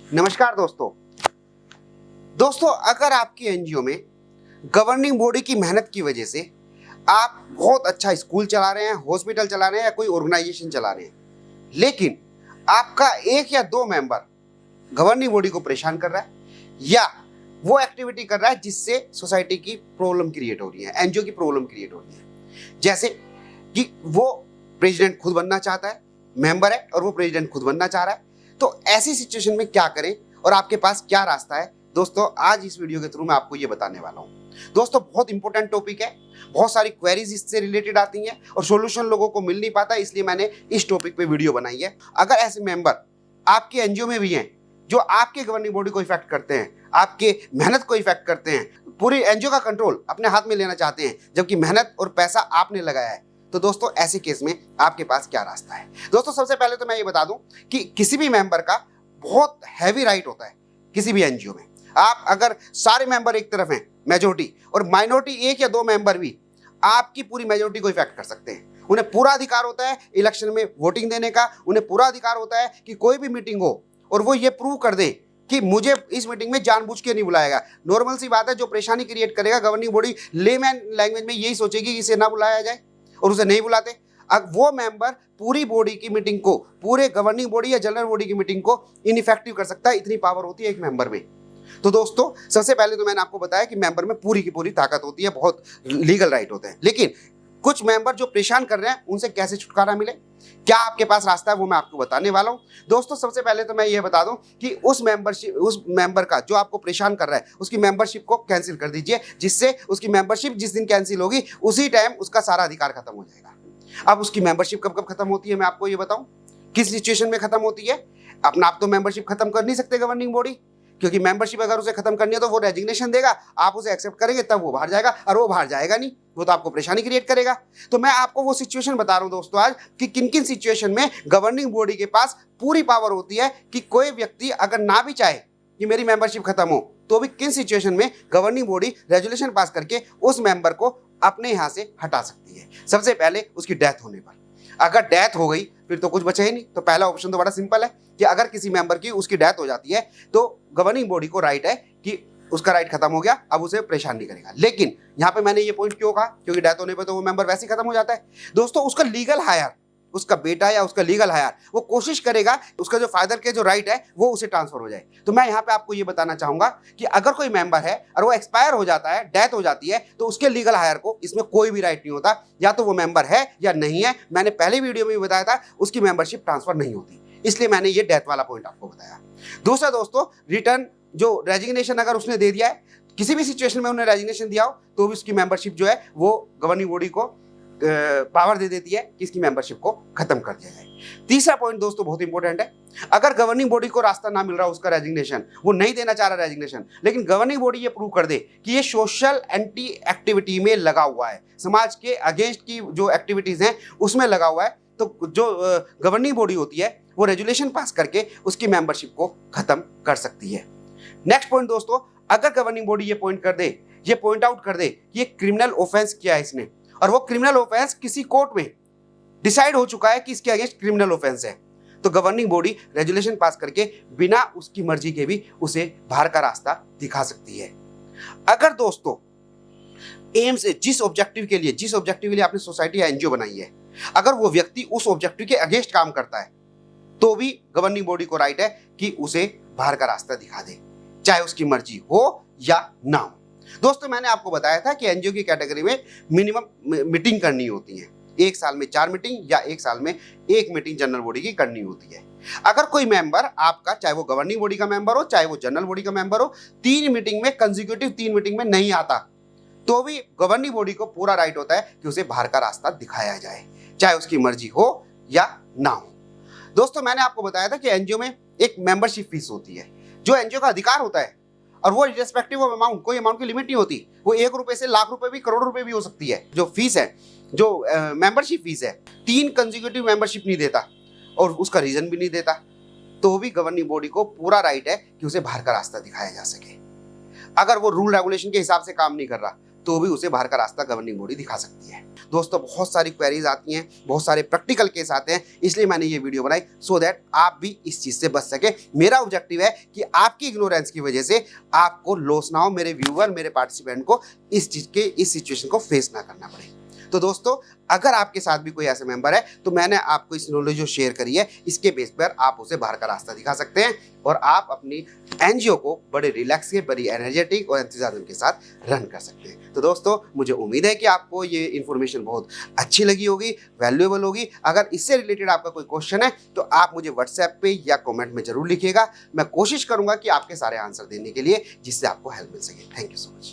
नमस्कार दोस्तों। दोस्तों, अगर आपकी एनजीओ में गवर्निंग बॉडी की मेहनत की वजह से आप बहुत अच्छा स्कूल चला रहे हैं, हॉस्पिटल चला रहे हैं या कोई ऑर्गेनाइजेशन चला रहे हैं, लेकिन आपका एक या दो मेंबर गवर्निंग बॉडी को परेशान कर रहा है या वो एक्टिविटी कर रहा है जिससे सोसाइटी की प्रॉब्लम क्रिएट हो रही है, एनजीओ की प्रॉब्लम क्रिएट हो रही है, जैसे कि वो प्रेसिडेंट खुद बनना चाहता है, मेंबर है और वो प्रेसिडेंट खुद बनना चाह रहा है, तो ऐसी सिचुएशन में क्या करें और आपके पास क्या रास्ता है, दोस्तों आज इस वीडियो के थ्रू मैं आपको ये बताने वाला हूँ। दोस्तों, बहुत इंपॉर्टेंट टॉपिक है, बहुत सारी क्वेरीज इससे रिलेटेड आती हैं और सॉल्यूशन लोगों को मिल नहीं पाता, इसलिए मैंने इस टॉपिक पे वीडियो बनाई है। अगर ऐसे मेंबर आपके एनजीओ में भी हैं जो आपके गवर्निंग बॉडी को इफेक्ट करते हैं, आपके मेहनत को इफेक्ट करते हैं, पूरी एनजीओ का कंट्रोल अपने हाथ में लेना चाहते हैं, जबकि मेहनत और पैसा आपने लगाया है, तो दोस्तों ऐसे केस में आपके पास क्या रास्ता है। दोस्तों, सबसे पहले तो मैं ये बता दूं कि किसी भी मेंबर का बहुत हैवी राइट होता है किसी भी एनजीओ में। आप अगर सारे मेंबर एक तरफ हैं मेजोरिटी और माइनॉरिटी एक या दो मेंबर भी आपकी पूरी मेजोरिटी को इफेक्ट कर सकते हैं। उन्हें पूरा अधिकार होता है इलेक्शन में वोटिंग देने का, उन्हें पूरा अधिकार होता है कि कोई भी मीटिंग हो और वो ये प्रूव कर दे कि मुझे इस मीटिंग में जानबूझ के नहीं बुलाएगा। नॉर्मल सी बात है, जो परेशानी क्रिएट करेगा गवर्निंग बॉडी लेमैन लैंग्वेज में यही सोचेगी कि इसे ना बुलाया जाए और उसे नहीं बुलाते। अब वो मेंबर पूरी बॉडी की मीटिंग को, पूरे गवर्निंग बॉडी या जनरल बॉडी की मीटिंग को इनइफेक्टिव कर सकता है, इतनी पावर होती है एक मेंबर में। तो दोस्तों, सबसे पहले तो मैंने आपको बताया कि मेंबर में पूरी की पूरी ताकत होती है, बहुत लीगल राइट होते हैं, लेकिन कुछ मेंबर जो परेशान कर रहे हैं उनसे कैसे छुटकारा मिले, क्या आपके पास रास्ता है, वो मैं आपको बताने वाला हूं। दोस्तों, सबसे पहले तो मैं ये बता दूं कि उस मेंबर का जो आपको परेशान कर रहा है उसकी मेंबरशिप को कैंसिल कर दीजिए, जिससे उसकी मेंबरशिप जिस दिन कैंसिल होगी उसी टाइम उसका सारा अधिकार खत्म हो जाएगा। अब उसकी मेंबरशिप कब कब खत्म होती है मैं आपको ये बताऊं, किस सिचुएशन में खत्म होती है। अपना आप तो मेंबरशिप खत्म कर नहीं सकते गवर्निंग बॉडी, क्योंकि मेंबरशिप अगर उसे खत्म करनी है तो वो रेजिग्नेशन देगा, आप उसे एक्सेप्ट करेंगे तब वो बाहर जाएगा, और वो बाहर जाएगा नहीं, वो तो आपको परेशानी क्रिएट करेगा। तो मैं आपको वो सिचुएशन बता रहा हूं दोस्तों आज कि किन किन सिचुएशन में गवर्निंग बॉडी के पास पूरी पावर होती है कि कोई व्यक्ति अगर ना भी चाहे कि मेरी मेंबरशिप खत्म हो तो भी किन सिचुएशन में गवर्निंग बॉडी रेजोल्यूशन पास करके उस मेंबर को अपने यहां से हटा सकती है। सबसे पहले उसकी डेथ होने पर, अगर डेथ हो गई फिर तो कुछ बचा ही नहीं। तो पहला ऑप्शन तो बड़ा सिंपल है कि अगर किसी मेंबर की उसकी डेथ हो जाती है तो गवर्निंग बॉडी को राइट है कि उसका राइट खत्म हो गया, अब उसे परेशान नहीं करेगा। लेकिन यहाँ पे मैंने ये पॉइंट क्यों कहा, क्योंकि डेथ होने पर तो वो मेंबर वैसे ही खत्म हो जाता है। दोस्तों, उसका लीगल हायर, उसका बेटा या उसका लीगल हायर वो कोशिश करेगा उसका जो फादर के जो राइट है वो उसे ट्रांसफर हो जाए। तो मैं यहाँ पे आपको ये बताना चाहूंगा कि अगर कोई मेंबर है और वो एक्सपायर हो जाता है, डेथ हो जाती है, तो उसके लीगल हायर को इसमें कोई भी राइट नहीं होता, या तो वो मेंबर है या नहीं है। मैंने पहले वीडियो में भी बताया था उसकी मेंबरशिप ट्रांसफर नहीं होती, इसलिए मैंने ये डेथ वाला पॉइंट आपको बताया। दूसरा दोस्तों, रिटर्न जो रेजिग्नेशन अगर उसने दे दिया है, किसी भी सिचुएशन में उन्हें रेजिग्नेशन दिया हो तो भी उसकी मेंबरशिप जो है वो गवर्निंग बॉडी को पावर दे देती है कि इसकी मेंबरशिप को खत्म कर दिया जाए। तीसरा पॉइंट दोस्तों बहुत इंपॉर्टेंट है, अगर गवर्निंग बॉडी को रास्ता ना मिल रहा उसका रेजिग्नेशन, वो नहीं देना चाह रहा रेजिग्नेशन, लेकिन गवर्निंग बॉडी ये प्रूव कर दे कि ये सोशल एंटी एक्टिविटी में लगा हुआ है, समाज के अगेंस्ट की जो एक्टिविटीज हैं उसमें लगा हुआ है, तो जो गवर्निंग बॉडी होती है वो रेजुलेशन पास करके उसकी मेंबरशिप को खत्म कर सकती है। नेक्स्ट पॉइंट दोस्तों, अगर गवर्निंग बॉडी ये पॉइंट कर दे, ये पॉइंट आउट कर दे कि ये क्रिमिनल ऑफेंस किया है इसने, और वो क्रिमिनल ऑफेंस किसी कोर्ट में डिसाइड हो चुका है कि इसके अगेंस्ट क्रिमिनल ऑफेंस है, तो गवर्निंग बॉडी रेजुलेशन पास करके बिना उसकी मर्जी के भी उसे बाहर का रास्ता दिखा सकती है। अगर दोस्तों एम से जिस ऑब्जेक्टिव के लिए आपने सोसाइटी या एनजीओ बनाई है, अगर वो व्यक्ति उस ऑब्जेक्टिव के अगेंस्ट काम करता है तो भी गवर्निंग बॉडी को राइट है कि उसे बाहर का रास्ता दिखा दे, चाहे उसकी मर्जी हो या ना हो। दोस्तों, मैंने आपको बताया था कि एनजीओ की कैटेगरी में मिनिमम मीटिंग करनी होती है, एक साल में 4 मीटिंग या एक साल में 1 मीटिंग जनरल बॉडी की करनी होती है। अगर कोई मेंबर आपका, चाहे वो गवर्निंग बॉडी का मेंबर हो चाहे वो जनरल बॉडी का मेंबर हो, 3 मीटिंग में कंसेक्यूटिव 3 मीटिंग में नहीं आता, तो भी गवर्निंग बॉडी को पूरा राइट होता है कि उसे बाहर का रास्ता दिखाया जाए, चाहे उसकी मर्जी हो या ना हो। दोस्तों, मैंने आपको बताया था कि एनजीओ में एक मेंबरशिप फीस होती है जो एनजीओ का अधिकार होता है, और वो रिस्पेक्टिव ऑफ अमाउंट, कोई अमाउंट की लिमिट नहीं होती, वो 1 रुपए से लाख रुपए भी, करोड़ रुपए भी हो सकती है। जो फीस है, जो मेंबरशिप फीस है, 3 कंसेक्यूटिव मेंबरशिप नहीं देता और उसका रीजन भी नहीं देता, तो भी गवर्निंग बॉडी को पूरा राइट है कि उसे बाहर का रास्ता दिखाया जा सके। अगर वो रूल रेगुलेशन के हिसाब से काम नहीं कर रहा तो भी उसे बाहर का रास्ता गवर्निंग बॉडी दिखा सकती है। दोस्तों बहुत सारी क्वेरीज आती हैं, बहुत सारे प्रैक्टिकल केस आते हैं, इसलिए मैंने ये वीडियो बनाई सो दैट आप भी इस चीज़ से बच सके। मेरा ऑब्जेक्टिव है कि आपकी इग्नोरेंस की वजह से आपको लॉस ना हो, मेरे व्यूअर, मेरे पार्टिसिपेंट को इस चीज़ के, इस सिचुएशन को फेस ना करना पड़े। तो दोस्तों अगर आपके साथ भी कोई ऐसे मेंबर है तो मैंने आपको इस नॉलेज जो शेयर करी है इसके बेस पर आप उसे बाहर का रास्ता दिखा सकते हैं और आप अपनी एनजीओ को बड़े रिलैक्स के, बड़ी एनर्जेटिक और एंथुसियाज्म के साथ रन कर सकते हैं। तो दोस्तों मुझे उम्मीद है कि आपको ये इन्फॉर्मेशन बहुत अच्छी लगी होगी, वैल्यूएबल होगी। अगर इससे रिलेटेड आपका कोई क्वेश्चन है तो आप मुझे व्हाट्सएप पे या कमेंट में जरूर लिखिएगा। मैं कोशिश करूंगा कि आपके सारे आंसर देने के लिए, जिससे आपको हेल्प मिल सके। Thank you so much.